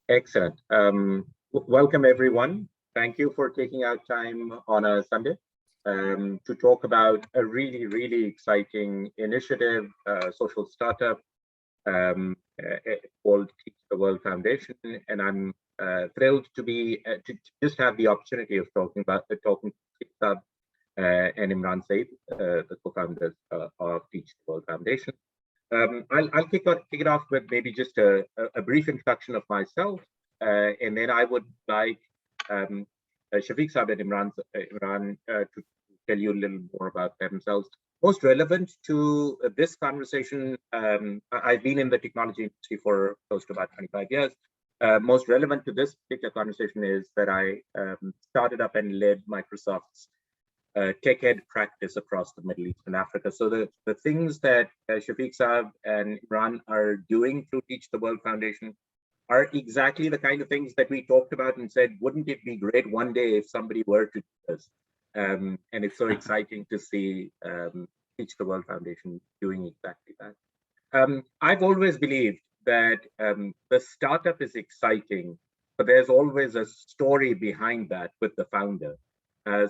Excellent. Welcome, everyone. Thank you for taking out time on a Sunday to talk about a really, really exciting initiative, social startup called Teach the World Foundation. And I'm thrilled to be to just have the opportunity of talking to Shafiq and Imran Sayeed, the co-founders of Teach the World Foundation. I'll kick it off with maybe just a brief introduction of myself, and then I would like Shafiq Saab and Imran to tell you a little more about themselves. Most relevant to this conversation, I've been in the technology industry for close to about 25 years. Most relevant to this particular conversation is that I started up and led Microsoft's tech ed practice across the Middle East and Africa. So the things that Shafiq Saab and Imran are doing through Teach the World Foundation are exactly the kind of things that we talked about and said, wouldn't it be great one day if somebody were to do this? And it's so exciting to see Teach the World Foundation doing exactly that. I've always believed that the startup is exciting, but there's always a story behind that with the founder.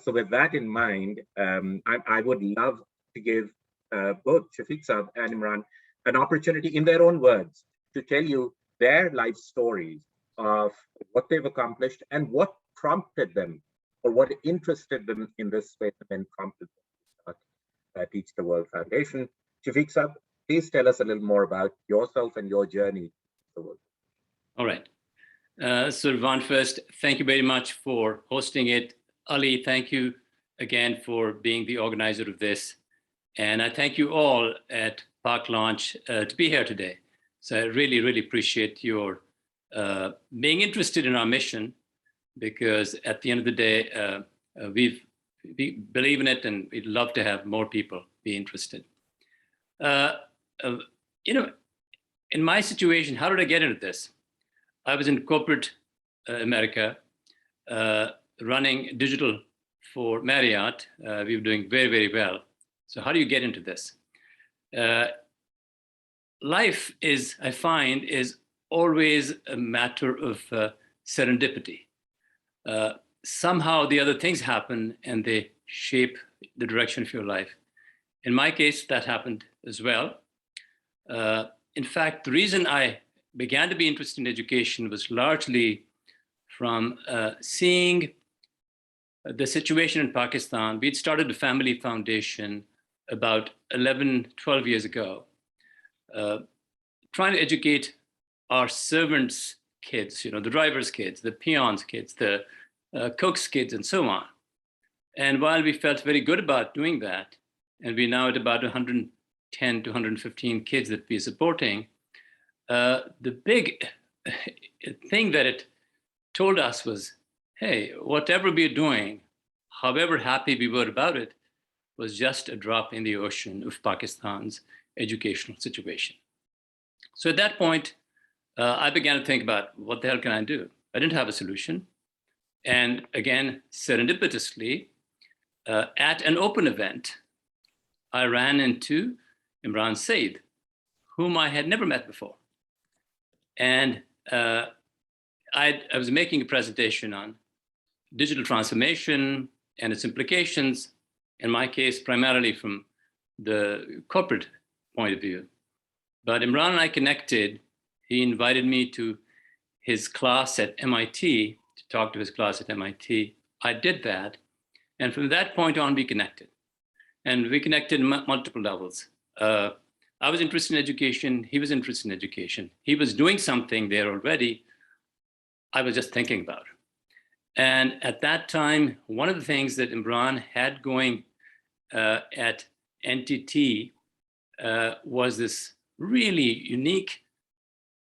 So with that in mind, I would love to give both Shafiq Saab and Imran an opportunity in their own words to tell you their life stories of what they've accomplished and what prompted them or what interested them in this space and then prompted them to start Teach the World Foundation. Shafiq Saab, please tell us a little more about yourself and your journey to the world. All right. So Rizwan, first, thank you very much for hosting it. Ali, thank you again for being the organizer of this. And I thank you all at Park Launch to be here today. So I really, really appreciate your being interested in our mission, because at the end of the day, we believe in it and we'd love to have more people be interested. In my situation, how did I get into this? I was in corporate America, running digital for Marriott. We were doing very, very well. So how do you get into this? Life is, I find, is always a matter of serendipity. Somehow the other things happen and they shape the direction of your life. In my case, that happened as well. In fact, the reason I began to be interested in education was largely from seeing the situation in Pakistan. We'd started a family foundation about 11, 12 years ago, trying to educate our servants' kids, the drivers' kids, the peons' kids, the cooks' kids, and so on. And while we felt very good about doing that, and we're now at about 110 to 115 kids that we're supporting, the big thing that it told us was, hey, whatever we're doing, however happy we were about it, was just a drop in the ocean of Pakistan's educational situation. So at that point, I began to think about what the hell can I do? I didn't have a solution. And again, serendipitously, at an open event, I ran into Imran Sayeed, whom I had never met before. And I was making a presentation on digital transformation and its implications, in my case, primarily from the corporate point of view. But Imran and I connected. He invited me to his class at MIT, to talk to his class at MIT. I did that. And from that point on, we connected. And we connected multiple levels. I was interested in education. He was interested in education. He was doing something there already. I was just thinking about it. And at that time, one of the things that Imran had going at NTT was this really unique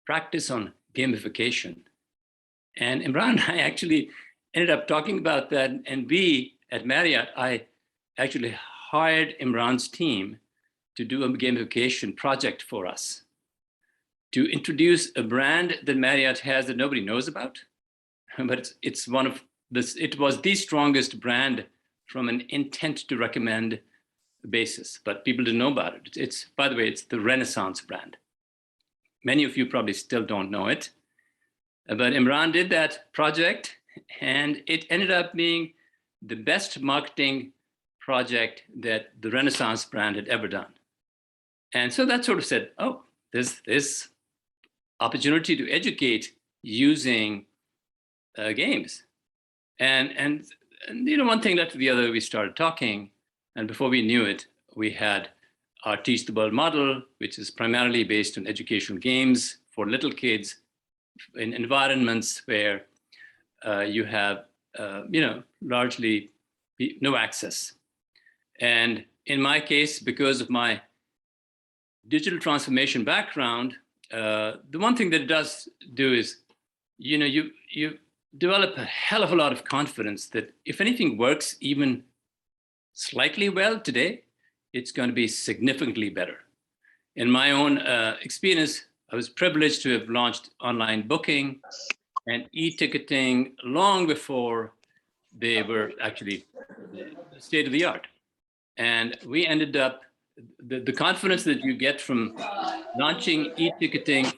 practice on gamification. And Imran and I actually ended up talking about that. And we, at Marriott, I actually hired Imran's team to do a gamification project for us, to introduce a brand that Marriott has that nobody knows about. But it was the strongest brand from an intent to recommend basis, but people didn't know about it. By the way, it's the Renaissance brand. Many of you probably still don't know it. But Imran did that project, and it ended up being the best marketing project that the Renaissance brand had ever done. And so that sort of said, oh, there's this opportunity to educate using games. And one thing led to the other. We started talking, and before we knew it, we had our Teach the World model, which is primarily based on educational games for little kids in environments where you have, largely no access. And in my case, because of my digital transformation background, the one thing that it does do is, you develop a hell of a lot of confidence that if anything works even slightly well today, it's going to be significantly better. In my own experience, I was privileged to have launched online booking and e-ticketing long before they were actually state of the art. And we ended up, the confidence that you get from launching e-ticketing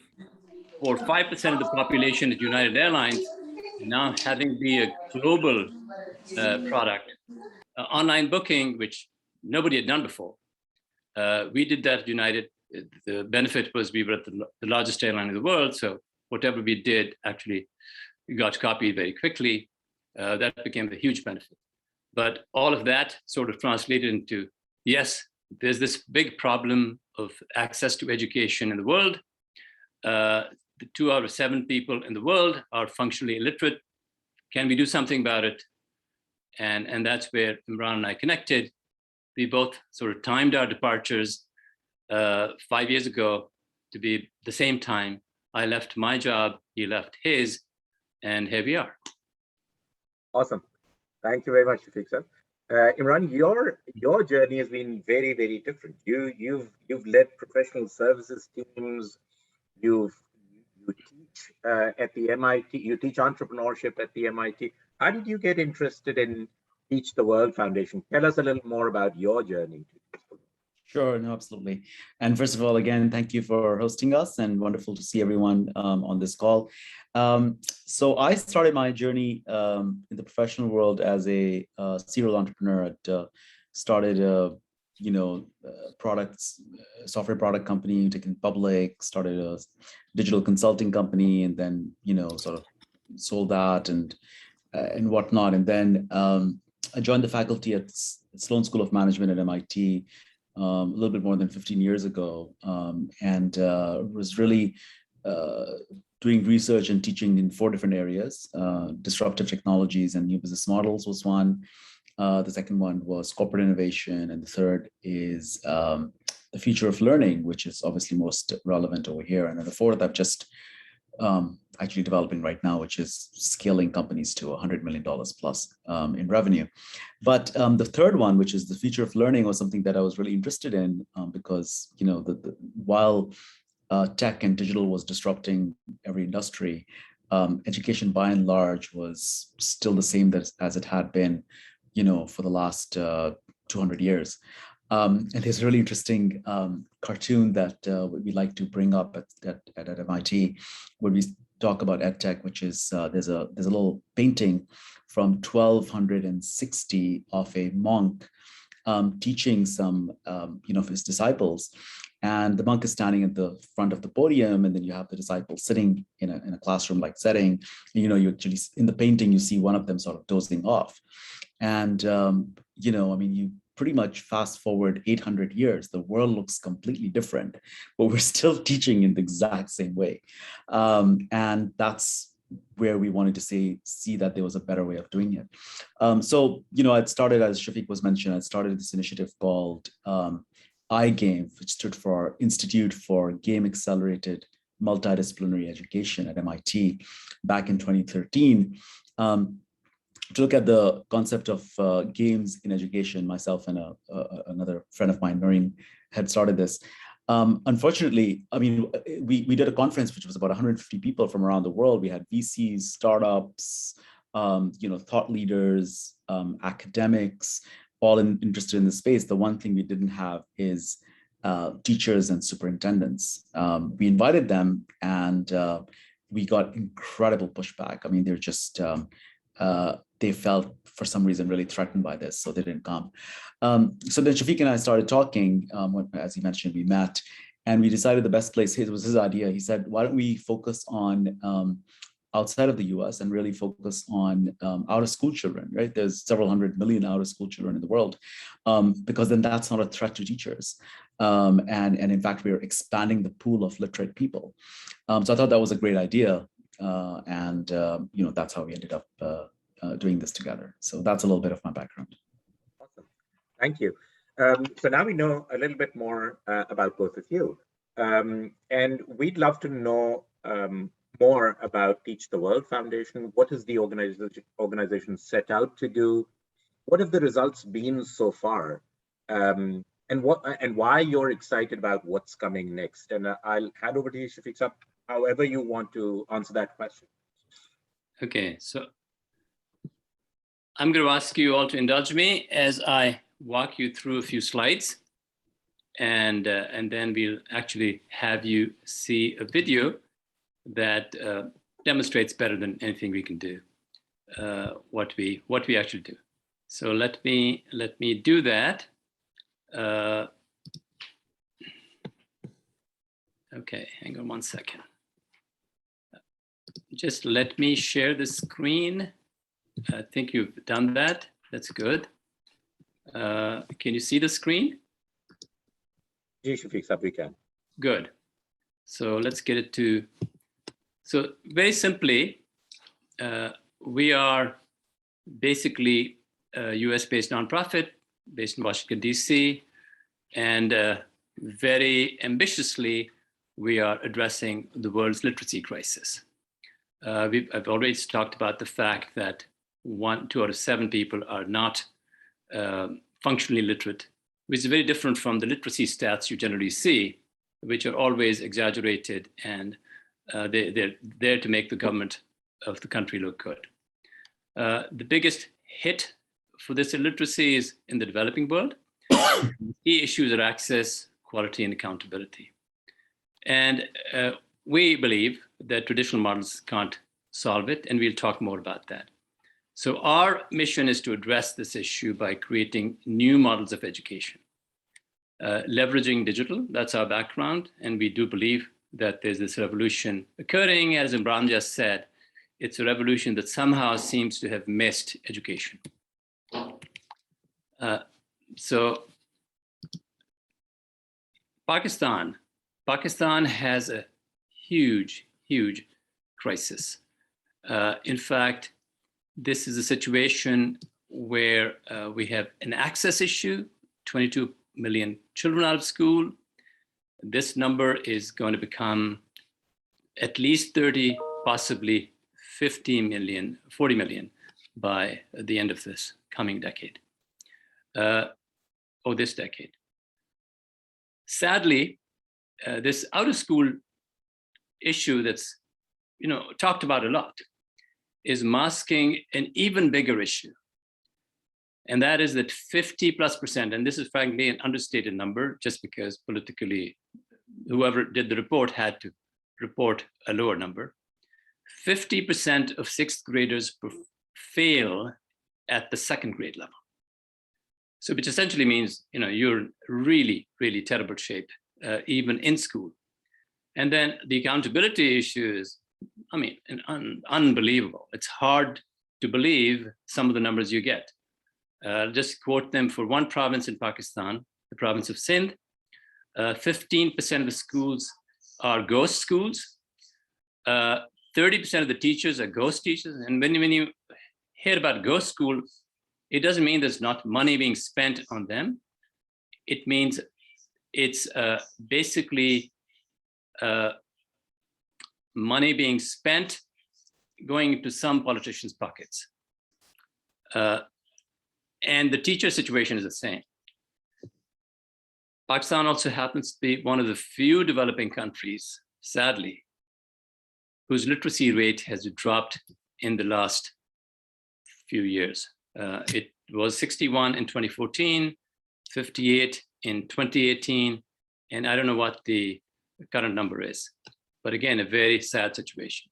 for 5% of the population at United Airlines, and now having be a global product, online booking, which nobody had done before. We did that at United. The benefit was we were at the largest airline in the world, so whatever we did actually got copied very quickly. That became a huge benefit. But all of that sort of translated into, yes, there's this big problem of access to education in the world. The 2 out of 7 people in the world are functionally illiterate. Can we do something about it? And that's where Imran and I connected. We both sort of timed our departures 5 years ago to be the same time. I left my job, he left his, and here we are. Awesome. Thank you very much, Shafiq sir. Imran, your journey has been very, very different. You've led professional services teams. You teach at the MIT. You teach entrepreneurship at the MIT. How did you get interested in Teach the World Foundation? Tell us a little more about your journey. Sure, no, absolutely. And first of all, again, thank you for hosting us, and wonderful to see everyone on this call. So I started my journey in the professional world as a serial entrepreneur. I started software product company, taken public, started a digital consulting company, and then sort of sold that and whatnot. And then I joined the faculty at Sloan School of Management at MIT a little bit more than 15 years ago, and was really doing research and teaching in 4 different areas. Disruptive technologies and new business models was one. The second one was corporate innovation, and the third is the future of learning, which is obviously most relevant over here. And then the fourth I've just actually developing right now, which is scaling companies to $100 million plus in revenue. But the third one, which is the future of learning, was something that I was really interested in because while tech and digital was disrupting every industry, education by and large was still the same as it had been, for the last 200 years. And there's a really interesting cartoon that we like to bring up at MIT when we talk about edtech, which is there's a little painting from 1260 of a monk teaching some of his disciples, and the monk is standing at the front of the podium, and then you have the disciples sitting in a classroom-like setting. And, you actually in the painting you see one of them sort of dozing off, and you pretty much fast forward 800 years, the world looks completely different, but we're still teaching in the exact same way. And that's where we wanted to see that there was a better way of doing it. So, I'd started, as Shafiq was mentioned, I started this initiative called iGame, which stood for Institute for Game Accelerated Multidisciplinary Education at MIT back in 2013. To look at the concept of games in education. Myself and another friend of mine, Noreen, had started this. Unfortunately, we did a conference which was about 150 people from around the world. We had VCs, startups, thought leaders, academics, all interested in the space. The one thing we didn't have is teachers and superintendents. We invited them, and we got incredible pushback. I mean, they're just, they felt for some reason really threatened by this, so they didn't come. So then Shafiq and I started talking, as he mentioned, we met, and we decided the best place, it was his idea. He said, why don't we focus on outside of the US and really focus on out of school children, right? There's several 100 million out of school children in the world, because then that's not a threat to teachers. And in fact, we're expanding the pool of literate people. So I thought that was a great idea. You know, that's how we ended up doing this together. So that's a little bit of my background. Awesome. Thank you. So now we know a little bit more about both of you. And we'd love to know more about Teach the World Foundation. What is the organization set out to do? What have the results been so far? And why you're excited about what's coming next? And I'll hand over to you, Shafiq, however you want to answer that question. Okay, so I'm going to ask you all to indulge me as I walk you through a few slides, and then we'll actually have you see a video that demonstrates better than anything we can do what we actually do. So let me do that. Okay, hang on one second. Just let me share the screen. I think you've done that. That's good. Can you see the screen? Yes, Shafiq, we can. Good. So let's get it to. So very simply, we are basically a US-based nonprofit based in Washington, DC, and very ambitiously, we are addressing the world's literacy crisis. I've already talked about the fact that 2 out of 7 people are not functionally literate, which is very different from the literacy stats you generally see, which are always exaggerated, and they're there to make the government of the country look good. The biggest hit for this illiteracy is in the developing world. Key issues are access, quality, and accountability. And we believe that traditional models can't solve it, and we'll talk more about that. So our mission is to address this issue by creating new models of education. Leveraging digital, that's our background, and we do believe that there's this revolution occurring. As Imran just said, it's a revolution that somehow seems to have missed education. So Pakistan has a huge crisis. In fact, this is a situation where we have an access issue, 22 million children out of school. This number is going to become at least 30, possibly 50 million, 40 million by the end of this coming decade, or this decade. Sadly, this out of school issue that's talked about a lot is masking an even bigger issue. And that is that 50+%, and this is frankly an understated number just because politically, whoever did the report had to report a lower number. 50% of 6th graders fail at the 2nd grade level. So which essentially means, you're in really, really terrible shape, even in school. And then the accountability issue is, unbelievable. It's hard to believe some of the numbers you get. Just quote them for one province in Pakistan, the province of Sindh. 15% of the schools are ghost schools. 30% of the teachers are ghost teachers. And when you hear about ghost school, it doesn't mean there's not money being spent on them. It means it's basically money being spent going into some politicians' pockets. And the teacher situation is the same. Pakistan also happens to be one of the few developing countries, sadly, whose literacy rate has dropped in the last few years. It was 61 in 2014, 58 in 2018, and I don't know what the current number is. But again, a very sad situation.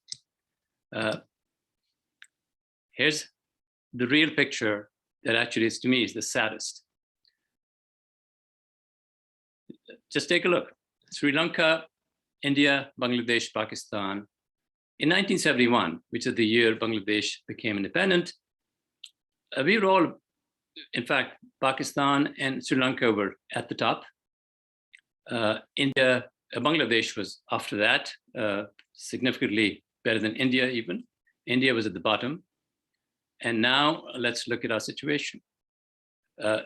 Here's the real picture that actually is, to me, is the saddest. Just take a look. Sri Lanka, India, Bangladesh, Pakistan. In 1971, which is the year Bangladesh became independent, we were all, in fact, Pakistan and Sri Lanka were at the top. Bangladesh was after that, significantly better than India even. India was at the bottom. And now let's look at our situation.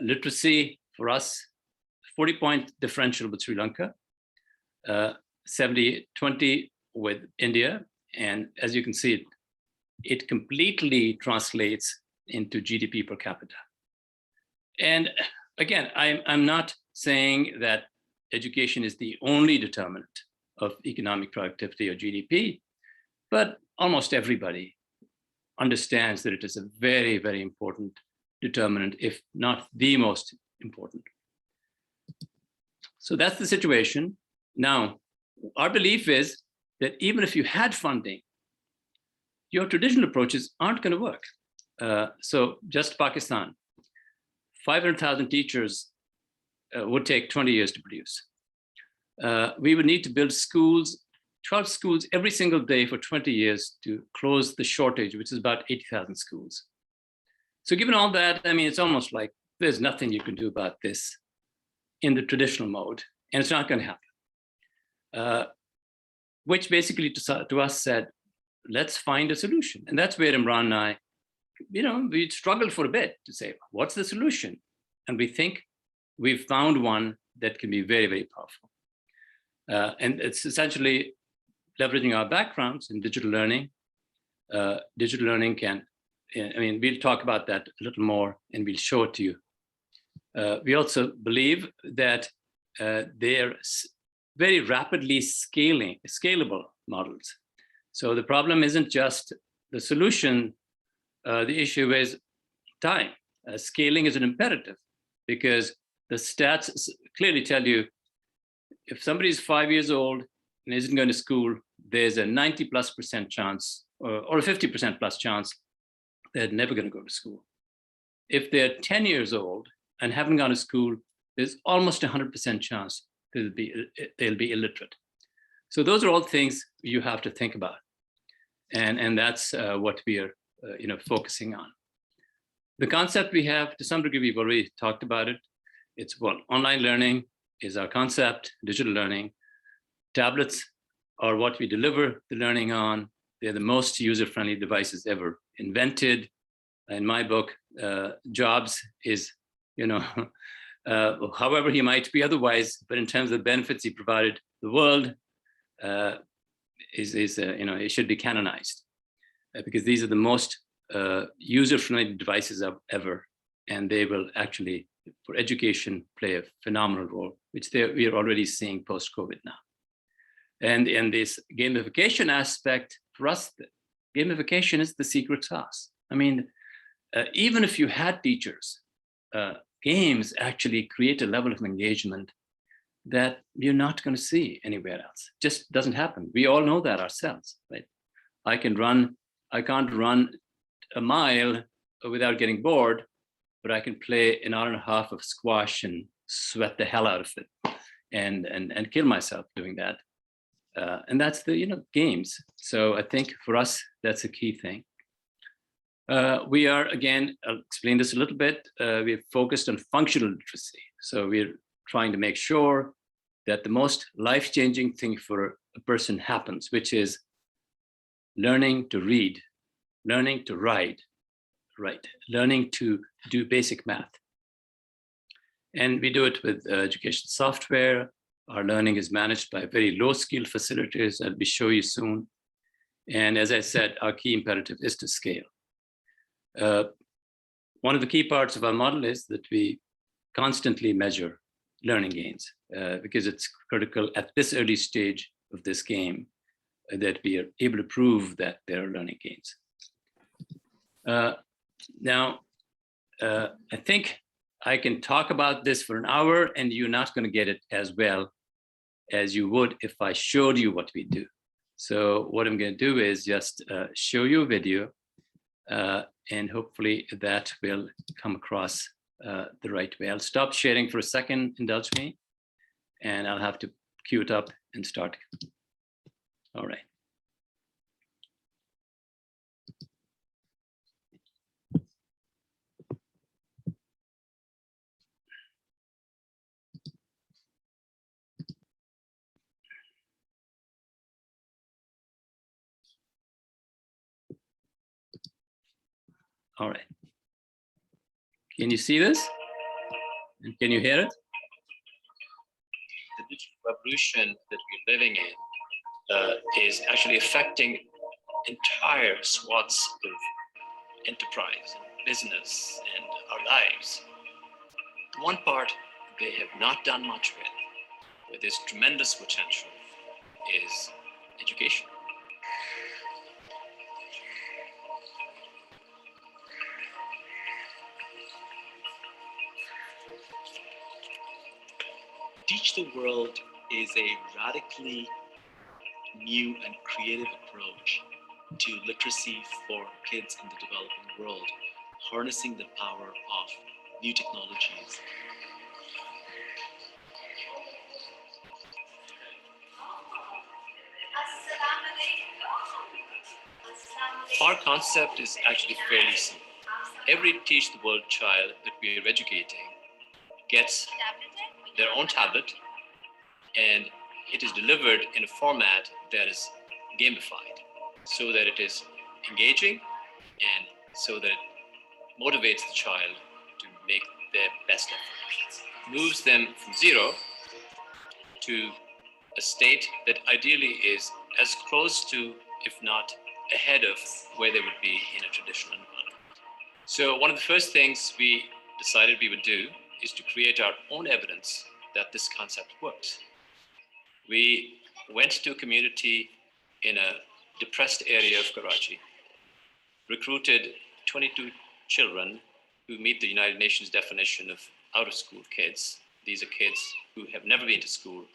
Literacy for us, 40-point differential with Sri Lanka, 70-20 with India. And as you can see, it completely translates into GDP per capita. And again, I'm not saying that education is the only determinant of economic productivity or GDP, but almost everybody understands that it is a very, very important determinant, if not the most important. So that's the situation. Now, our belief is that even if you had funding, your traditional approaches aren't going to work. So just Pakistan, 500,000 teachers would take 20 years to produce. We would need to build schools, 12 schools every single day for 20 years to close the shortage, which is about 80,000 schools. So given all that, I mean, it's almost like there's nothing you can do about this in the traditional mode, and it's not going to happen. Which basically to us said, let's find a solution. And that's where Imran and I, we struggled for a bit to say, what's the solution? And we think we've found one that can be very, very powerful. And it's essentially leveraging our backgrounds in digital learning. Digital learning we'll talk about that a little more and we'll show it to you. We also believe that they're very rapidly scalable models. So the problem isn't just the solution, the issue is time. Scaling is an imperative because the stats clearly tell you if somebody's 5 years old and isn't going to school, there's a 90+% chance or a 50% plus chance they're never going to go to school. If they're 10 years old and haven't gone to school, there's almost 100% chance they'll be illiterate. So those are all things you have to think about. And that's what we are focusing on. The concept we have, to some degree, we've already talked about it. It's online learning is our concept, digital learning. Tablets are what we deliver the learning on. They're the most user-friendly devices ever invented. In my book, Jobs is, however he might be otherwise, but in terms of the benefits he provided the world, it should be canonized because these are the most user-friendly devices ever, and they will actually, for education, play a phenomenal role, which we are already seeing post-COVID now. And this gamification aspect, for us, gamification is the secret sauce. I mean, even if you had teachers, games actually create a level of engagement that you're not going to see anywhere else. Just doesn't happen. We all know that ourselves, right? I can't run a mile without getting bored, but I can play an hour and a half of squash and sweat the hell out of it and kill myself doing that. And that's the games. So I think for us, that's a key thing. We are, again, I'll explain this a little bit. We're focused on functional literacy. So we're trying to make sure that the most life-changing thing for a person happens, which is learning to read, learning to write, learning to do basic math. And we do it with education software. Our learning is managed by very low-skilled facilitators that we show you soon. And as I said, our key imperative is to scale. One of the key parts of our model is that we constantly measure learning gains because it's critical at this early stage of this game that we are able to prove that there are learning gains. Now, I think I can talk about this for an hour and you're not going to get it as well as you would if I showed you what we do. So what I'm going to do is just show you a video, and hopefully that will come across the right way. I'll stop sharing for a second, indulge me, and I'll have to cue it up and start. All right. All right. Can you see this? And can you hear it? The digital revolution that we're living in is actually affecting entire swaths of enterprise and business and our lives. The one part they have not done much with, where there's tremendous potential, is education. Teach the World is a radically new and creative approach to literacy for kids in the developing world, harnessing the power of new technologies. Our concept is actually fairly simple. Every Teach the World child that we are educating gets their own tablet, and it is delivered in a format that is gamified so that it is engaging and so that it motivates the child to make their best effort. Moves them from zero to a state that ideally is as close to, if not ahead of, where they would be in a traditional environment. So one of the first things we decided we would do is to create our own evidence that this concept works. We went to a community in a depressed area of Karachi, recruited 22 children who meet the United Nations definition of out-of-school kids. These are kids who have never been to school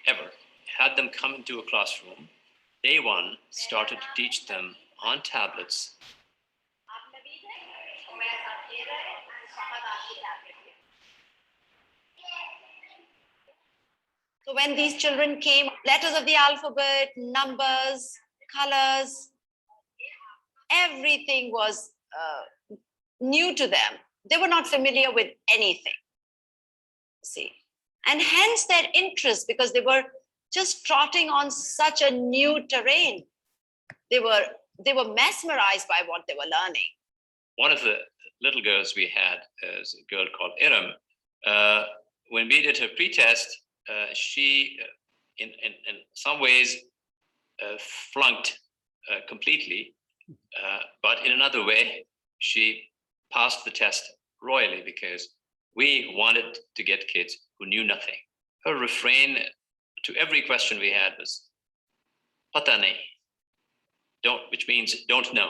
ever. Had them come into a classroom. Day one, started to teach them on tablets. So when these children came, letters of the alphabet, numbers, colors, everything was new to them. They were not familiar with anything. See, and hence their interest, because they were just trotting on such a new terrain. They were mesmerized by what they were learning. One of the little girls we had is a girl called Iram. When we did her pretest, she, in some ways, flunked completely, but in another way, she passed the test royally because we wanted to get kids who knew nothing. Her refrain to every question we had was "Pata nahi," don't, which means don't know.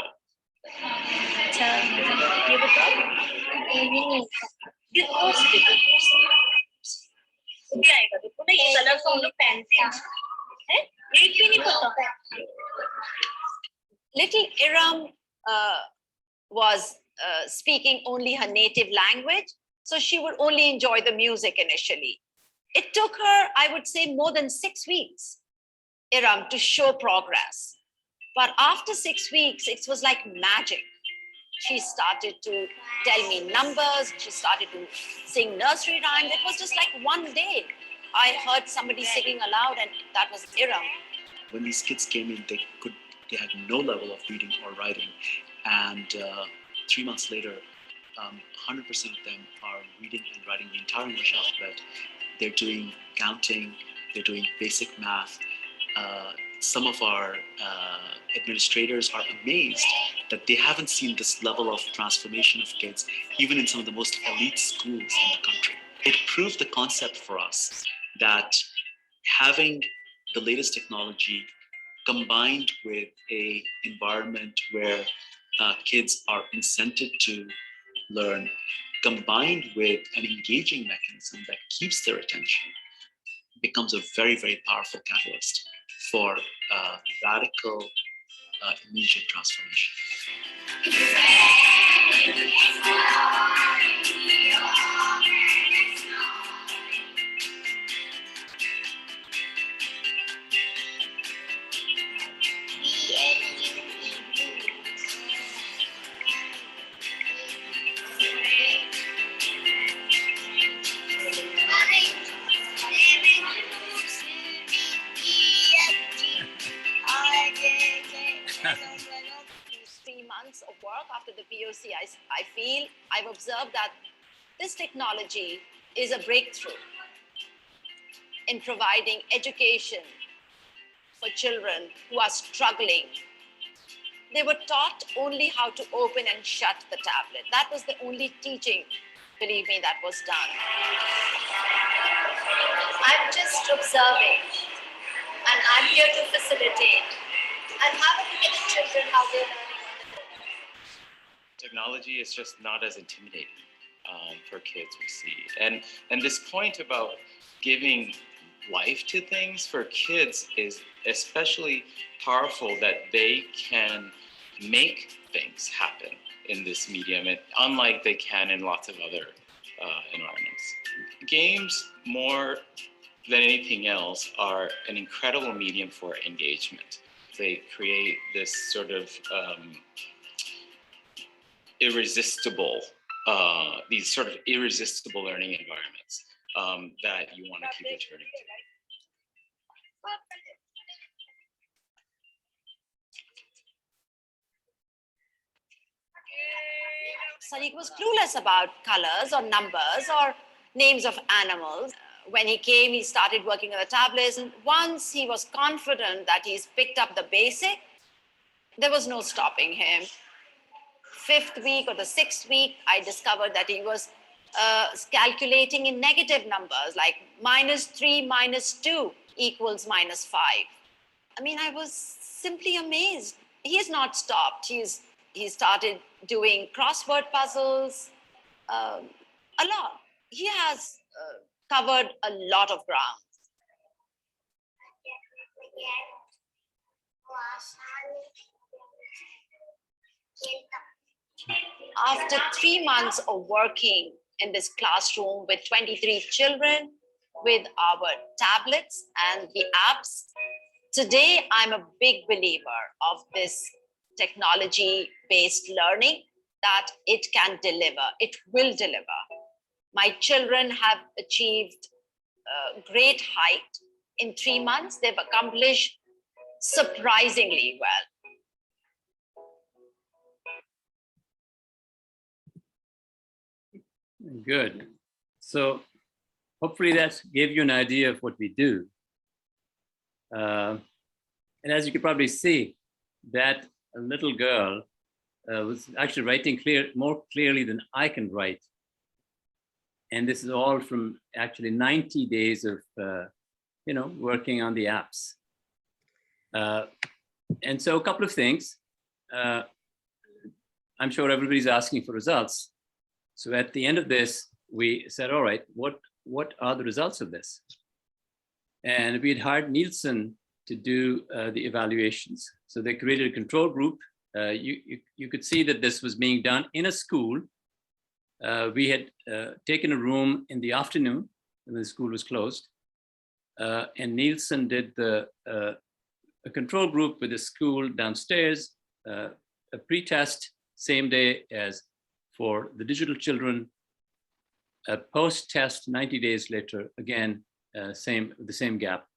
Little Iram was speaking only her native language, so she would only enjoy the music initially. It took her, I would say, more than 6 weeks, Iram, to show progress. But after 6 weeks, it was like magic. She started to tell me numbers. She started to sing nursery rhymes. It was just like one day. I heard somebody singing aloud, and that was Iram. When these kids came in, they had no level of reading or writing. And 3 months later, 100% of them are reading and writing the entire English alphabet. They're doing counting, they're doing basic math. Some of our administrators are amazed that they haven't seen this level of transformation of kids, even in some of the most elite schools in the country. It proved the concept for us that having the latest technology combined with an environment where kids are incented to learn, combined with an engaging mechanism that keeps their attention, becomes a very, very powerful catalyst for radical immediate transformation. These 3 months of work after the POC, I feel I've observed that this technology is a breakthrough in providing education for children who are struggling. They were taught only how to open and shut the tablet. That was the only teaching, believe me, that was done. I'm just observing, and I'm here to facilitate and have a look at the children, how they're learning on the go. Technology is just not as intimidating for kids, we see. And this point about giving life to things for kids is especially powerful, that they can make things happen in this medium, and unlike they can in lots of other environments. Games, more than anything else, are an incredible medium for engagement. They create this sort of irresistible learning environments that you want to keep returning to. Sadiq was clueless about colors or numbers or names of animals. When he came, he started working on the tablets, and once he was confident that he's picked up the basic, there was no stopping him. 5th week or the 6th week, I discovered that he was calculating in negative numbers, like -3 -2 equals -5. I mean, I was simply amazed. He has not stopped. He started doing crossword puzzles, a lot. He has covered a lot of ground. After 3 months of working in this classroom with 23 children, with our tablets and the apps, today I'm a big believer of this technology-based learning, that it can deliver, it will deliver. My children have achieved great height. In 3 months, they've accomplished surprisingly well. Good. So hopefully that gave you an idea of what we do. And as you can probably see, that little girl was actually writing more clearly than I can write. And this is all from actually 90 days of, working on the apps. And so a couple of things. I'm sure everybody's asking for results. So at the end of this, we said, all right, what are the results of this? And we had hired Nielsen to do the evaluations. So they created a control group. You could see that this was being done in a school. We had taken a room in the afternoon when the school was closed. And Nielsen did a control group with the school downstairs, a pre-test same day as for the digital children, a post-test 90 days later, again, the same gap.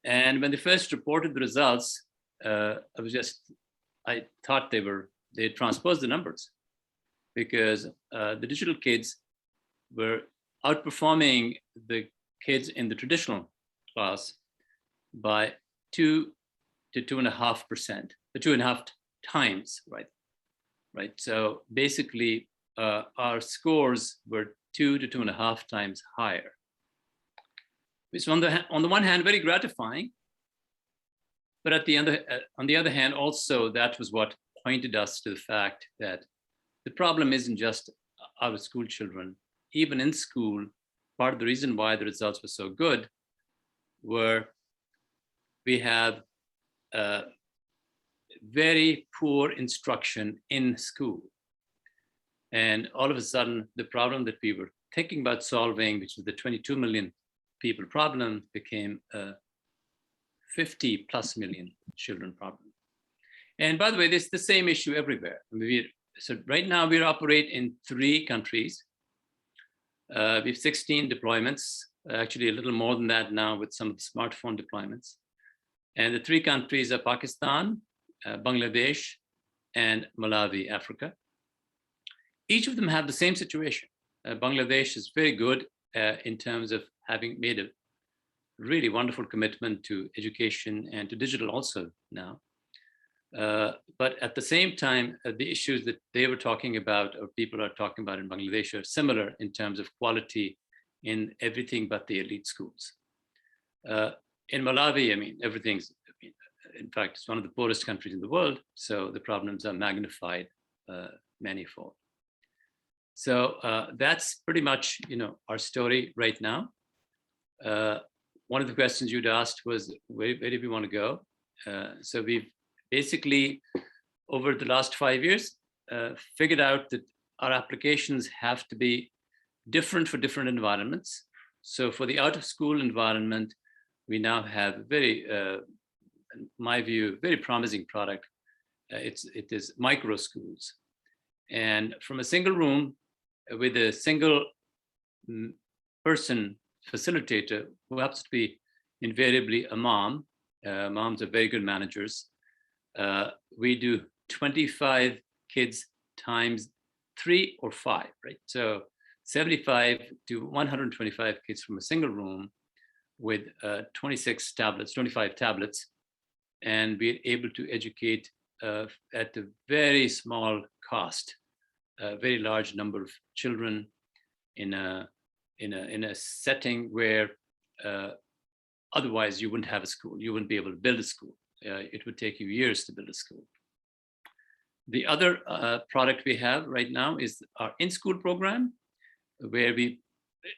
And when they first reported the results, I thought they transposed the numbers, because the digital kids were outperforming the kids in the traditional class by 2 to 2.5%, 2.5 times, right? Right. So basically, our scores were 2 to 2.5 times higher. Which on the one hand, very gratifying, but on the other hand, also that was what pointed us to the fact that the problem isn't just our school children. Even in school, part of the reason why the results were so good were we have very poor instruction in school. And all of a sudden, the problem that we were thinking about solving, which was the 22 million people problem, became a 50 plus million children problem. And by the way, this is the same issue everywhere. So right now we operate in 3 countries. We have 16 deployments, actually a little more than that now with some of the smartphone deployments. And the 3 countries are Pakistan, Bangladesh, and Malawi, Africa. Each of them have the same situation. Bangladesh is very good in terms of having made a really wonderful commitment to education and to digital also now. But at the same time, the issues that they were talking about, or people are talking about in Bangladesh, are similar in terms of quality in everything but the elite schools. In Malawi, I mean, everything's, in fact, it's one of the poorest countries in the world, so the problems are magnified manifold. So that's pretty much, our story right now. One of the questions you'd asked was, where do we want to go? So we've basically, over the last 5 years, figured out that our applications have to be different for different environments. So for the out-of-school environment, we now have a very, in my view, very promising product. It is micro schools. And from a single room with a single person facilitator, who happens to be invariably a mom. Moms are very good managers. We do 25 kids times 3 or 5, right? So 75 to 125 kids from a single room with 25 tablets, and we're able to educate at a very small cost, a very large number of children in a setting where otherwise you wouldn't have a school. You wouldn't be able to build a school. It would take you years to build a school. The other product we have right now is our in-school program, where we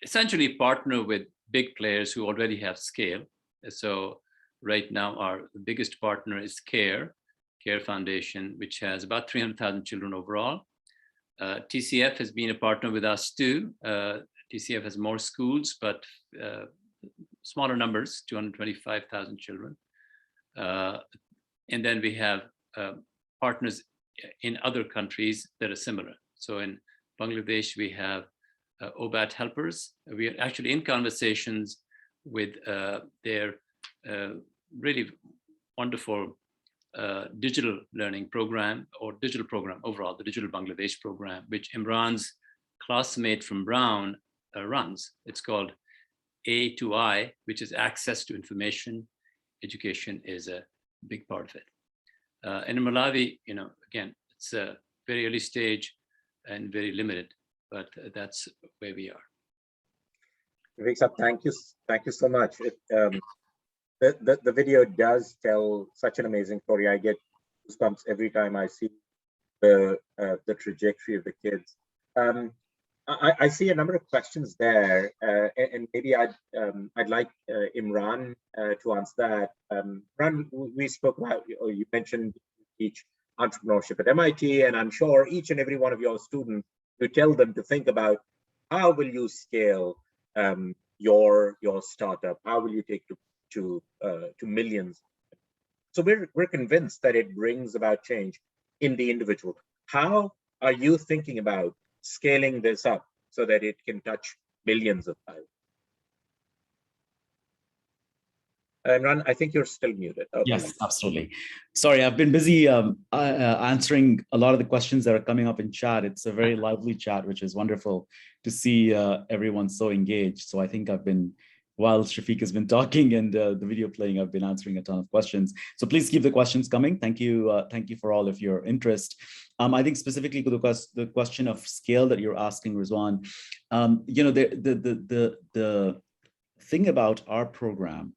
essentially partner with big players who already have scale. So right now our biggest partner is CARE Foundation, which has about 300,000 children overall. TCF has been a partner with us too. TCF has more schools, but smaller numbers, 225,000 children. And then we have partners in other countries that are similar. So in Bangladesh, we have OBAT helpers. We are actually in conversations with their really wonderful digital learning program, or digital program overall, the Digital Bangladesh program, which Imran's classmate from Brown runs. It's called A to I, which is access to information. Education is a big part of it. And in Malawi, again, it's a very early stage and very limited, but that's where we are. Shafiq, thank you so much. The video does tell such an amazing story. I get goosebumps every time I see the trajectory of the kids. I see a number of questions there, and maybe I'd like Imran to answer that. Imran, we spoke about, or you mentioned, teach entrepreneurship at MIT, and I'm sure each and every one of your students, you tell them to think about how will you scale your startup, how will you take to millions. So we're convinced that it brings about change in the individual. How are you thinking about scaling this up so that it can touch millions of lives? Imran, I think you're still muted. Okay. Yes, absolutely. Sorry, I've been busy answering a lot of the questions that are coming up in chat. It's a very lively chat, which is wonderful to see everyone so engaged. So I think I've been, while Shafiq has been talking and the video playing, I've been answering a ton of questions. So please keep the questions coming. Thank you for all of your interest. I think specifically to the question of scale that you're asking, Rizwan, the thing about our program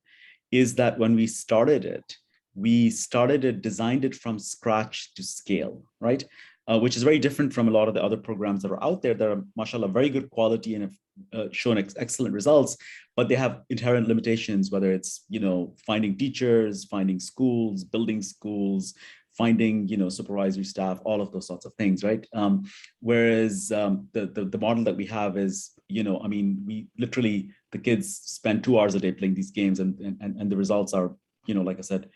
is that when we started it, designed it from scratch to scale, right? which is very different from a lot of the other programs that are out there that are, mashallah, very good quality and have shown excellent results, but they have inherent limitations, whether it's, finding teachers, finding schools, building schools, finding, supervisory staff, all of those sorts of things, right? Whereas the model that we have is, we literally, the kids spend 2 hours a day playing these games, and the results are, like I said,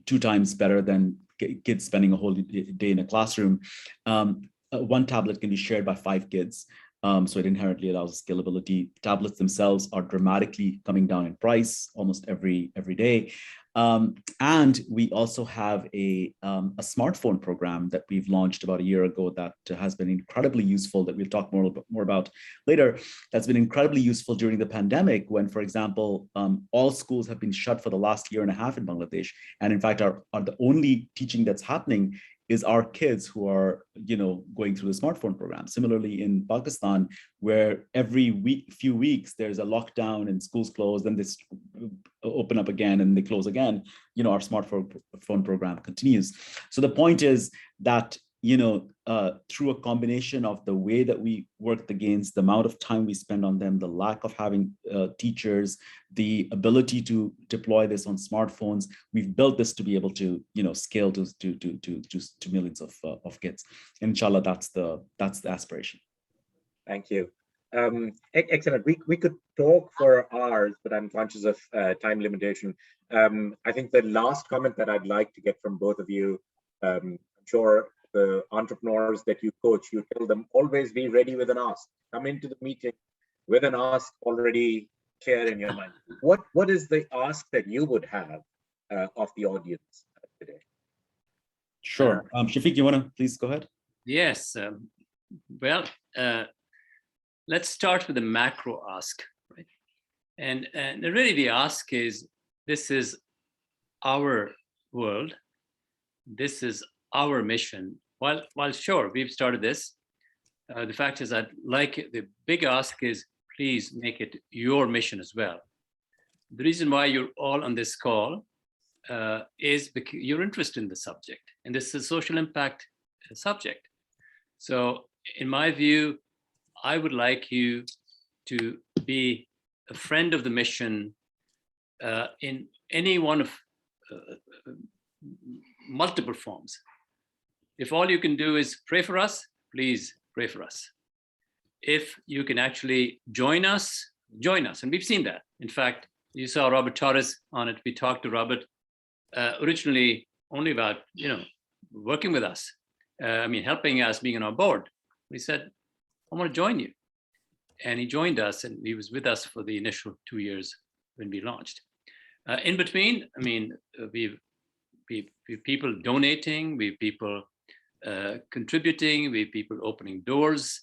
2 times better than kids spending a whole day in a classroom. One tablet can be shared by 5 kids. So it inherently allows scalability. Tablets themselves are dramatically coming down in price almost every day. And we also have a smartphone program that we've launched about a year ago that has been incredibly useful, that we'll talk more about later. That's been incredibly useful during the pandemic when, for example, all schools have been shut for the last 1.5 years in Bangladesh. And in fact, are the only teaching that's happening is our kids who are, going through the smartphone program. Similarly, in Pakistan, where every few weeks there's a lockdown and schools close, then they open up again and they close again, our smartphone program continues. So the point is that, through a combination of the way that we work the games, the amount of time we spend on them, the lack of having teachers, the ability to deploy this on smartphones, we've built this to be able to, scale to millions of kids. And inshallah, that's the aspiration. Thank you. Excellent. We could talk for hours, but I'm conscious of time limitation. I think the last comment that I'd like to get from both of you, I'm sure the entrepreneurs that you coach, you tell them always be ready with an ask. Come into the meeting with an ask already clear in your mind. What is the ask that you would have of the audience today? Sure. Shafiq, you want to please go ahead? Yes. Well, let's start with the macro ask, right? And really the ask is, this is our world. This is our mission. While sure, we've started this, the fact is that the big ask is, please make it your mission as well. The reason why you're all on this call is because you're interested in the subject, and this is a social impact subject. So in my view, I would like you to be a friend of the mission in any one of multiple forms. If all you can do is pray for us, please pray for us. If you can actually join us, and we've seen that. In fact, you saw Robert Torres on it. We talked to Robert originally only about, working with us. Helping us, being on our board. We said, I want to join you. And he joined us, and he was with us for the initial 2 years when we launched. In between, we've people donating, we've people contributing, we've people opening doors,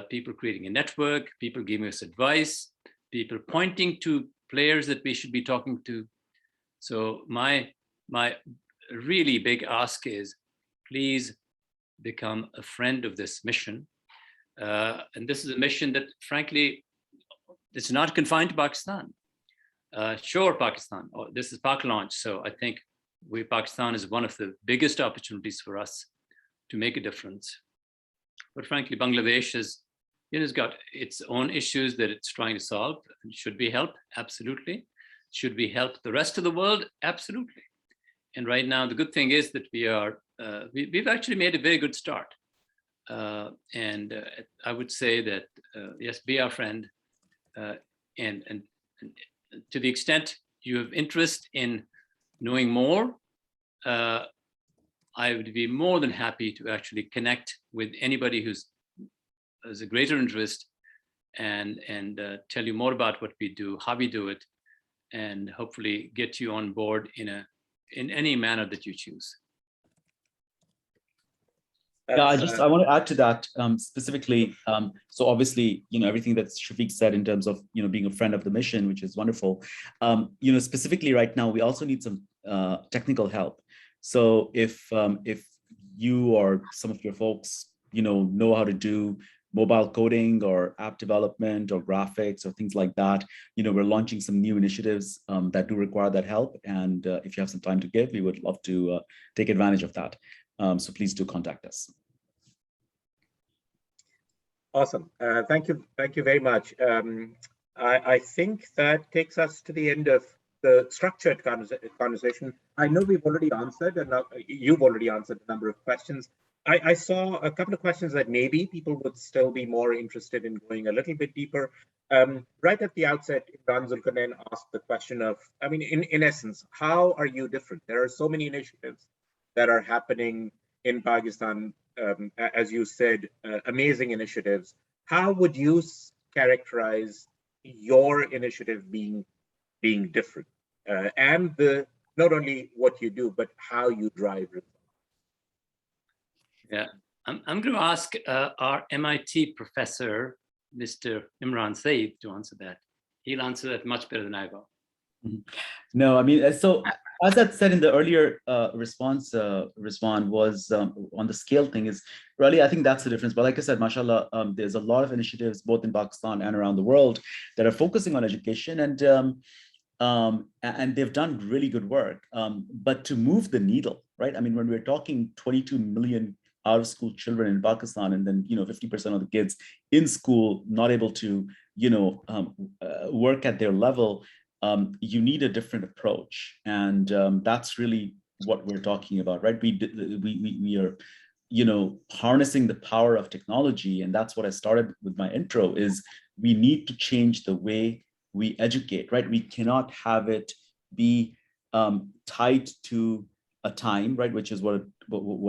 people creating a network, people giving us advice, people pointing to players that we should be talking to. So my really big ask is, please become a friend of this mission. And this is a mission that, frankly, it's not confined to Pakistan. Sure, Pakistan, this is Pak launch. So I think Pakistan is one of the biggest opportunities for us to make a difference. But frankly, Bangladesh has got its own issues that it's trying to solve. Should we help? Absolutely. Should we help the rest of the world? Absolutely. And right now, the good thing is that we've actually made a very good start. And I would say that, yes, be our friend. And to the extent you have interest in knowing more, I would be more than happy to actually connect with anybody who has a greater interest and tell you more about what we do, how we do it, and hopefully get you on board in any manner that you choose. Yeah, I want to add to that specifically. So obviously, everything that Shafiq said in terms of, being a friend of the mission, which is wonderful. Specifically right now, we also need some technical help. So if you or some of your folks, know how to do mobile coding or app development or graphics or things like that, we're launching some new initiatives that do require that help. And if you have some time to give, we would love to take advantage of that. So please do contact us. Awesome. Thank you very much. I think that takes us to the end of the structured conversation. I know we've already answered, and you've already answered a number of questions. I saw a couple of questions that maybe people would still be more interested in going a little bit deeper. Right at the outset, Imran Zulkarnain asked the question of, I mean, in essence, how are you different? There are so many initiatives that are happening in Pakistan, as you said, amazing initiatives. How would you characterize your initiative being different, and not only what you do, but how you drive results? Yeah, I'm going to ask our MIT professor, Mr. Imran Sayeed, to answer that. He'll answer that much better than I will. No, I mean, so as I said in the earlier response, Rizwan, was on the scale thing is really, I think that's the difference. But like I said, mashallah, there's a lot of initiatives both in Pakistan and around the world that are focusing on education, and they've done really good work. But to move the needle, right? I mean, when we're talking 22 million out-of-school children in Pakistan, and then 50% of the kids in school not able to work at their level. You need a different approach, and that's really what we're talking about, right? We are, harnessing the power of technology, and that's what I started with my intro. Is we need to change the way we educate, right? We cannot have it be tied to a time, right? Which is what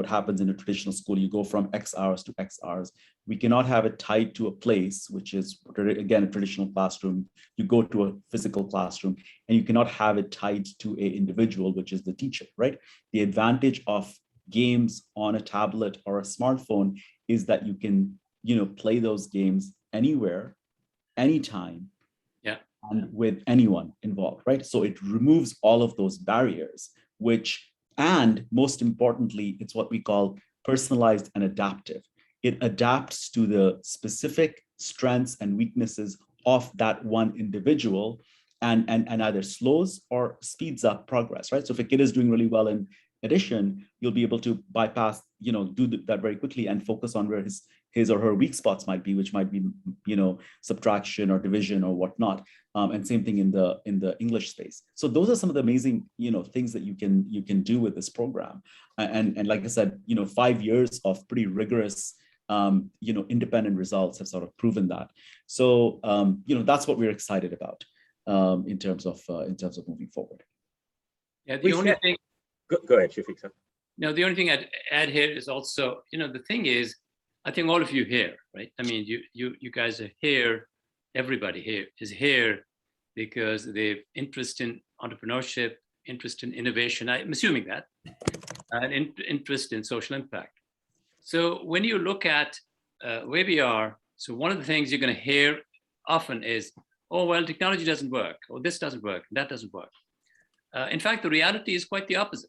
happens in a traditional school. You go from X hours to X hours. We cannot have it tied to a place, which is, again, a traditional classroom. You go to a physical classroom, and you cannot have it tied to an individual, which is the teacher, right? The advantage of games on a tablet or a smartphone is that you can, play those games anywhere, anytime, and with anyone involved, right? So it removes all of those barriers, and most importantly, it's what we call personalized and adaptive. It adapts to the specific strengths and weaknesses of that one individual, and either slows or speeds up progress, right? So if a kid is doing really well in addition, you'll be able to bypass, do that very quickly and focus on where his or her weak spots might be, which might be, subtraction or division or whatnot. And same thing in the English space. So those are some of the amazing, things that you can do with this program. And like I said, 5 years of pretty rigorous, independent results have sort of proven that. So, that's what we're excited about in terms of moving forward. Yeah, the only thing. Go ahead, Shafiq sir. No, the only thing I'd add here is also, the thing is, I think all of you here, right? I mean, you guys are here. Everybody here is here because they've interest in entrepreneurship, interest in innovation. I'm assuming that, and interest in social impact. So when you look at where we are, so one of the things you're going to hear often is, oh, well, technology doesn't work, or this doesn't work, that doesn't work. In fact, the reality is quite the opposite.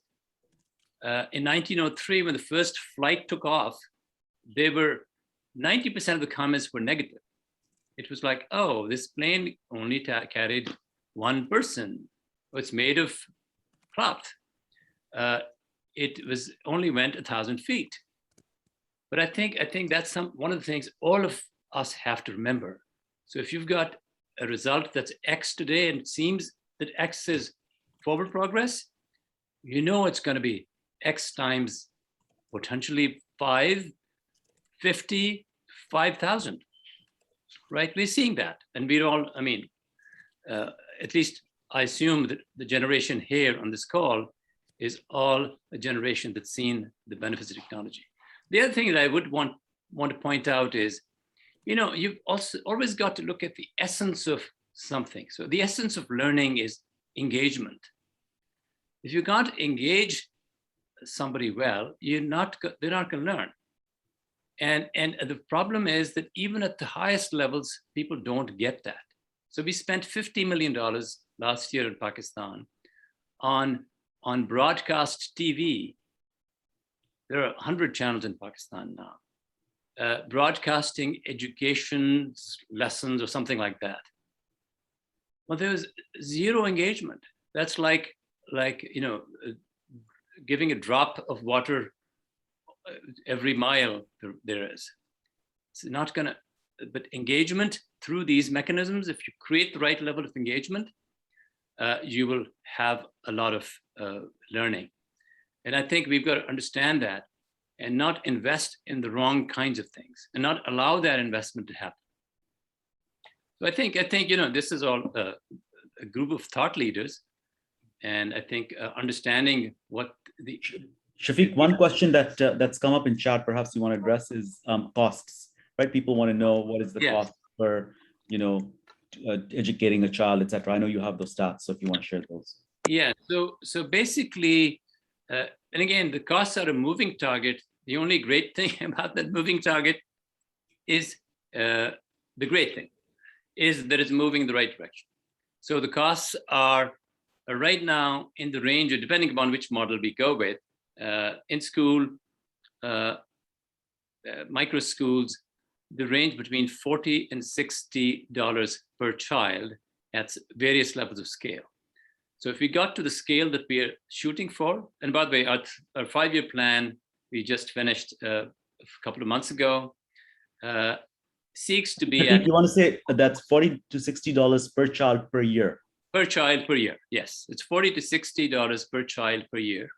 In 1903, when the first flight took off, 90% of the comments were negative. It was like, oh, this plane only carried one person. Oh, it's made of cloth. It only went 1,000 feet. But I think that's one of the things all of us have to remember. So if you've got a result that's X today, and it seems that X is forward progress, it's going to be X times potentially 5, 50, 5,000, right? We're seeing that. And we're all, at least I assume that the generation here on this call is all a generation that's seen the benefits of technology. The other thing that I would want to point out is, you've also always got to look at the essence of something. So the essence of learning is engagement. If you can't engage somebody well, they're not going to learn. And the problem is that even at the highest levels, people don't get that. So we spent $50 million last year in Pakistan on broadcast TV. There are 100 channels in Pakistan now, broadcasting education lessons or something like that. Well, there's zero engagement. That's like giving a drop of water every mile there is. It's not gonna, engagement through these mechanisms, if you create the right level of engagement, you will have a lot of learning. And I think we've got to understand that and not invest in the wrong kinds of things and not allow that investment to happen. So I think this is all a group of thought leaders, and I think understanding what the Shafiq, one question that's come up in chat, perhaps you want to address, is costs, right? People want to know what is the cost for, educating a child, etc. I know you have those stats, so if you want to share those. Yeah. So basically, and again, the costs are a moving target. The only great thing about that moving target is that it's moving in the right direction. So the costs are right now in the range of, depending upon which model we go with, in school, micro schools, the range between $40 and $60 per child at various levels of scale. So if we got to the scale that we are shooting for, and by the way, our 5-year plan, we just finished a couple of months ago, seeks to be you want to say that's $40 to $60 per child per year? Per child per year, yes. It's $40 to $60 per child per year.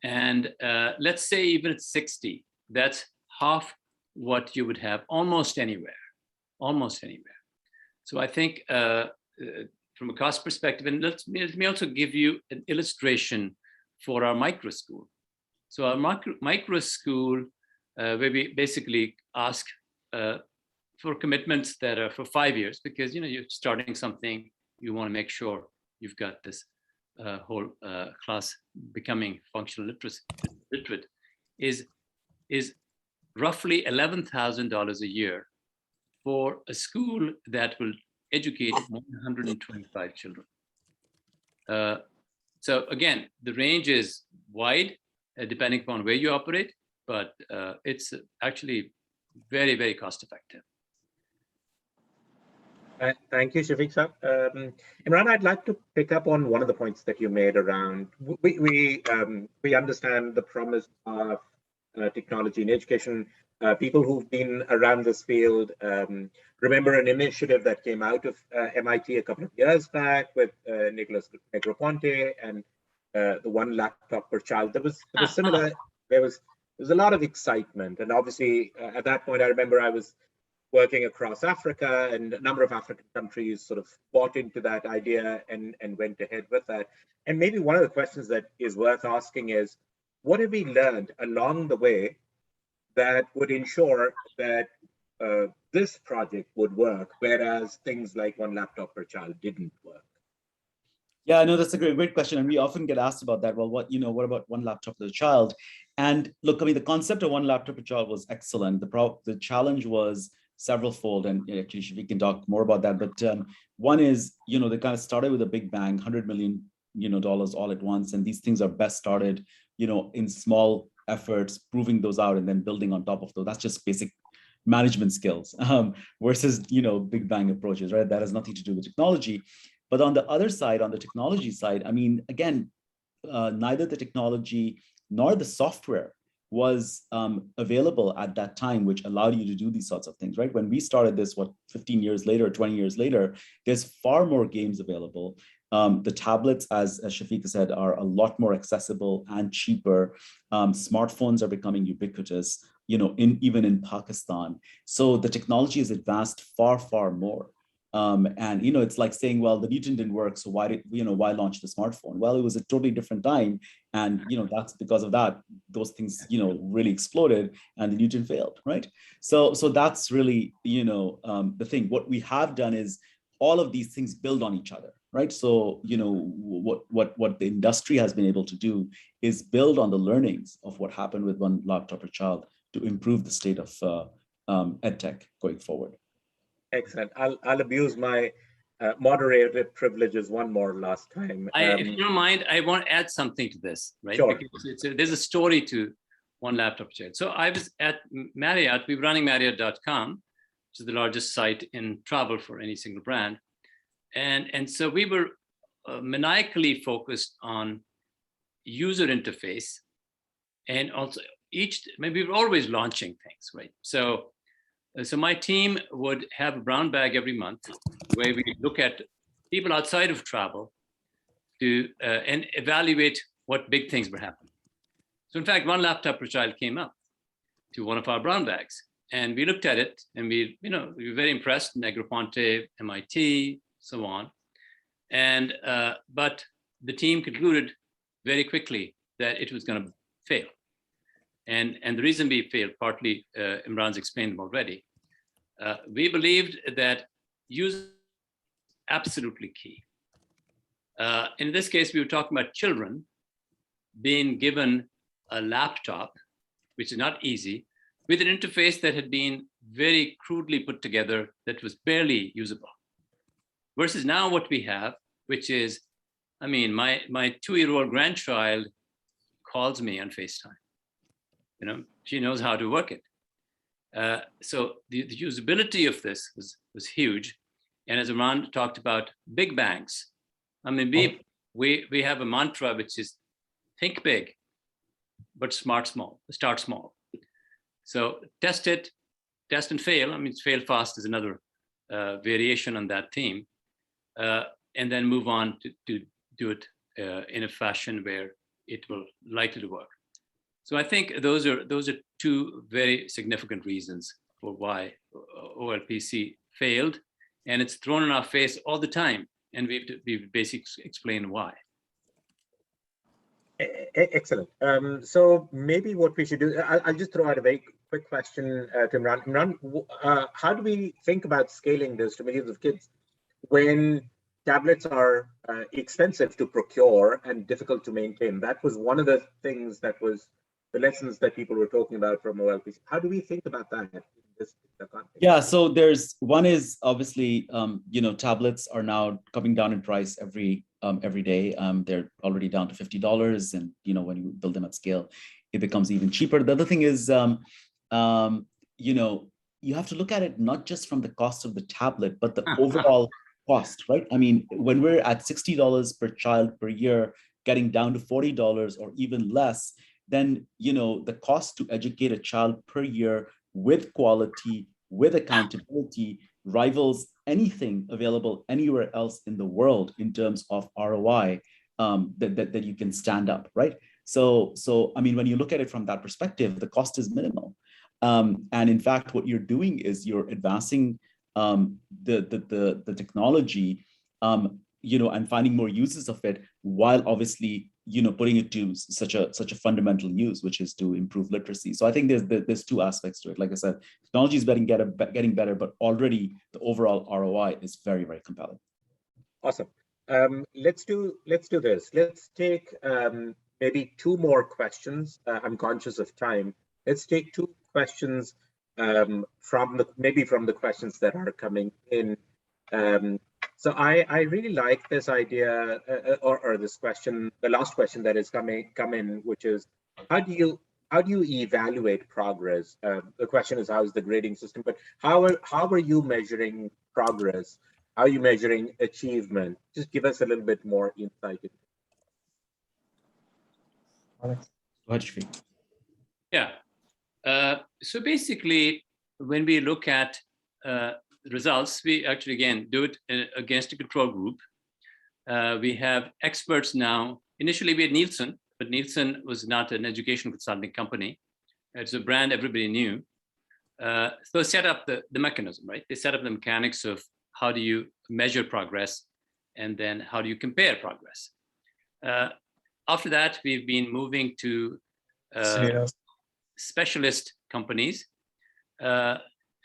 And let's say even at 60, that's half what you would have almost anywhere. So I think from a cost perspective, and let me also give you an illustration for our micro school. So our micro school, where we basically ask for commitments that are for 5 years, because you're starting something, you want to make sure you've got this whole class becoming functional literate, is roughly $11,000 a year for a school that will educate 125 children. So again, the range is wide, depending upon where you operate, but it's actually very, very cost effective. Thank you, Shafiq sir. Imran, I'd like to pick up on one of the points that you made around, we understand the promise of technology in education. People who've been around this field remember an initiative that came out of MIT a couple of years back with Nicholas Negroponte and the one laptop per child. There was similar. There was a lot of excitement, and obviously at that point, I remember I was working across Africa, and a number of African countries sort of bought into that idea and went ahead with that. And maybe one of the questions that is worth asking is, what have we learned along the way that would ensure that this project would work, whereas things like one laptop per child didn't work? Yeah, I know that's a great question, and we often get asked about that. Well, what about one laptop per child? And look, I mean, the concept of one laptop per child was excellent. The challenge was several-fold, and actually we can talk more about that. But one is, they kind of started with a big bang, $100 million, dollars all at once, and these things are best started, in small efforts, proving those out, and then building on top of those. That's just basic management skills versus big bang approaches, right? That has nothing to do with technology. But on the other side, on the technology side, I mean, again, neither the technology nor the software was available at that time, which allowed you to do these sorts of things, right? When we started this, 15 years later, 20 years later, there's far more games available. The tablets, as Shafiq said, are a lot more accessible and cheaper. Smartphones are becoming ubiquitous, even in Pakistan. So the technology has advanced far, far more. And it's like saying, well, the Newton didn't work, so why launch the smartphone? Well, it was a totally different time, and that's because of that those things really exploded, and the Newton failed, right? So that's really the thing. What we have done is all of these things build on each other, right? So what the industry has been able to do is build on the learnings of what happened with one laptop per child to improve the state of edtech going forward. Excellent. I'll abuse my moderator privileges one more last time. If you don't mind, I want to add something to this, right? Sure. Because there's a story to one laptop child. So I was at Marriott. We were running Marriott.com, which is the largest site in travel for any single brand. And so we were maniacally focused on user interface, and also we were always launching things, right? So So my team would have a brown bag every month where we look at people outside of travel to and evaluate what big things were happening. So in fact, one laptop per child came up to one of our brown bags, and we looked at it, and we were very impressed. Negroponte, MIT, so on, and but the team concluded very quickly that it was going to fail, and the reason we failed, partly Imran's explained them already. We believed that use absolutely key. In this case, we were talking about children being given a laptop, which is not easy, with an interface that had been very crudely put together that was barely usable. Versus now what we have, which is, I mean, my 2-year-old grandchild calls me on FaceTime. You know, she knows how to work it. So the usability of this was huge. And as Imran talked about big bangs, I mean, we have a mantra, which is think big, but start small. So test it, test and fail. I mean, fail fast is another variation on that theme. And then move on to do it in a fashion where it will likely to work. So I think those are two very significant reasons for why OLPC failed, and it's thrown in our face all the time, and we've basically explained why. Excellent. So maybe what we should do, I'll just throw out a very quick question to Imran. Imran, how do we think about scaling this to millions of kids when tablets are expensive to procure and difficult to maintain? That was one of the things that was the lessons that people were talking about from OLPC. How do we think about that in this context? Yeah, so there's one is obviously, tablets are now coming down in price every day. They're already down to $50, and when you build them at scale, it becomes even cheaper. The other thing is, you have to look at it not just from the cost of the tablet, but the overall cost, right? I mean, when we're at $60 per child per year, getting down to $40 or even less, then the cost to educate a child per year with quality, with accountability, rivals anything available anywhere else in the world in terms of ROI that you can stand up, right? So I mean, when you look at it from that perspective, the cost is minimal. And in fact, what you're doing is you're advancing the technology, and finding more uses of it, while obviously putting it to such a fundamental use, which is to improve literacy. So I think there's two aspects to it. Like I said, technology is getting better, but already the overall ROI is very, very compelling. Awesome. Let's do this. Let's take maybe two more questions. I'm conscious of time. Let's take two questions from the questions that are coming in. So I really like this idea or this question, the last question that is come in, which is how do you evaluate progress? The question is, how is the grading system? But how are you measuring progress? How are you measuring achievement? Just give us a little bit more insight. Go ahead, Shafiq. Yeah. So basically, when we look at results, we actually, again, do it against a control group. We have experts now. Initially, we had Nielsen, but Nielsen was not an education consulting company. It's a brand everybody knew. So set up the mechanism, right? They set up the mechanics of how do you measure progress, and then how do you compare progress. After that, we've been moving to specialist companies.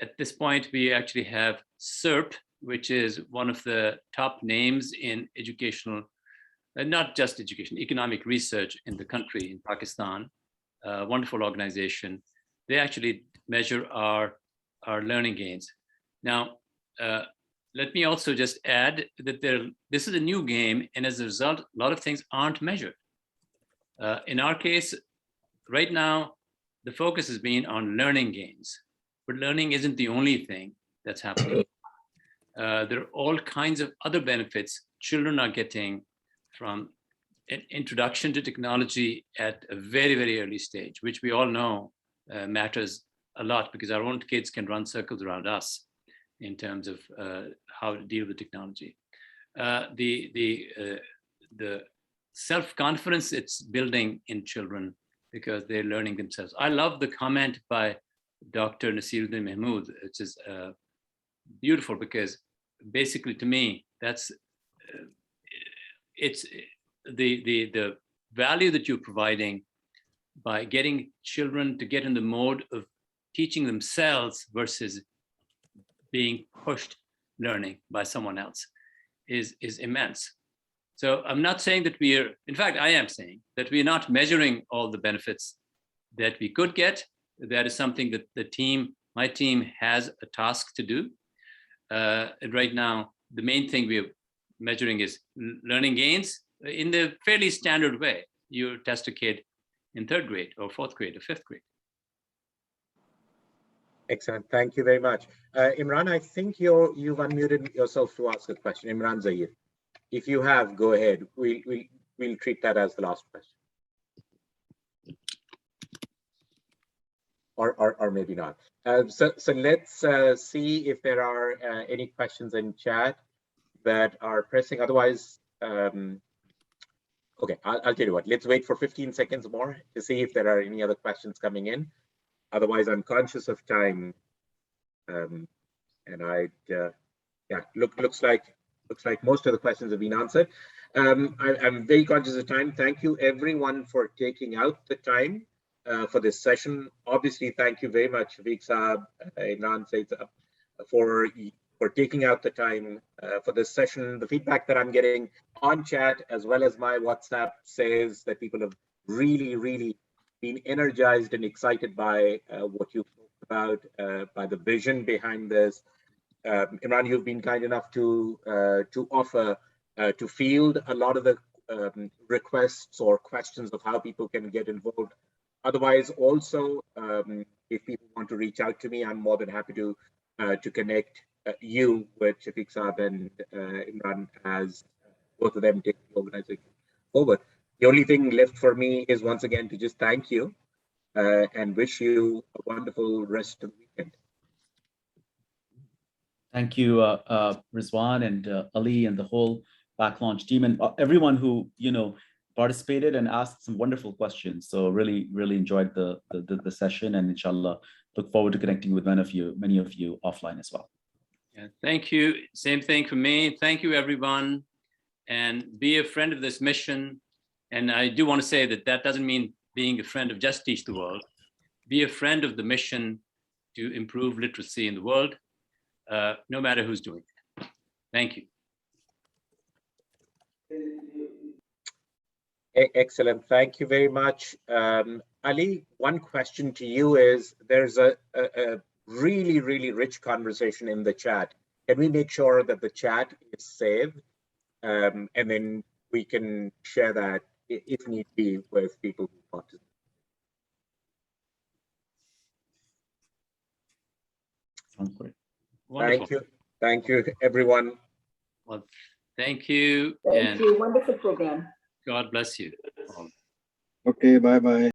At this point, we actually have SERP, which is one of the top names in educational, not just education, economic research in the country, in Pakistan. Wonderful organization. They actually measure our learning gains. Now, let me also just add that this is a new game, and as a result, a lot of things aren't measured. In our case, right now, the focus has been on learning gains. But learning isn't the only thing that's happening. There are all kinds of other benefits children are getting from an introduction to technology at a very, very early stage, which we all know matters a lot because our own kids can run circles around us in terms of how to deal with technology. The self-confidence it's building in children because they're learning themselves. I love the comment by Dr. Nasiruddin Mahmood, which is beautiful because basically to me, that's it's the value that you're providing by getting children to get in the mode of teaching themselves versus being pushed learning by someone else is immense. So I'm not saying that in fact, I am saying that we're not measuring all the benefits that we could get. That is something that my team has a task to do. And right now, the main thing we're measuring is learning gains in the fairly standard way. You test a kid in 3rd grade or 4th grade or 5th grade. Excellent. Thank you very much. Imran, I think you've unmuted yourself to ask a question. Imran Sayeed. If you have, go ahead. We'll treat that as the last question. Or maybe not. So let's see if there are any questions in chat that are pressing. Otherwise, okay, I'll tell you what. Let's wait for 15 seconds more to see if there are any other questions coming in. Otherwise, I'm conscious of time, and yeah, looks like most of the questions have been answered. I'm very conscious of time. Thank you everyone for taking out the time for this session. Obviously, thank you very much, Shafiq Saab, Imran Sayeed, for taking out the time for this session. The feedback that I'm getting on chat as well as my WhatsApp says that people have really been energized and excited by what you've talked about, by the vision behind this. Imran, you've been kind enough to offer to field a lot of the requests or questions of how people can get involved. Otherwise, also, if people want to reach out to me, I'm more than happy to connect you with Shafiq Saab and Imran as both of them take the organization forward. The only thing left for me is once again to just thank you and wish you a wonderful rest of the weekend. Thank you, Rizwan and Ali and the whole Backlaunch team and everyone who participated and asked some wonderful questions. So really enjoyed the session, and inshallah look forward to connecting with many of you offline as well. Yeah, thank you. Same thing for me. Thank you, everyone, and be a friend of this mission. And I do want to say that doesn't mean being a friend of Just Teach the World. Be a friend of the mission to improve literacy in the world, no matter who's doing it. Thank you. Excellent. Thank you very much. Ali, one question to you is, there's a really rich conversation in the chat. Can we make sure that the chat is saved? And then we can share that if need be with people who participate. Sounds great. Wonderful. Thank you, everyone. Well, thank you. Thank you. Wonderful program. God bless you. Okay, bye-bye.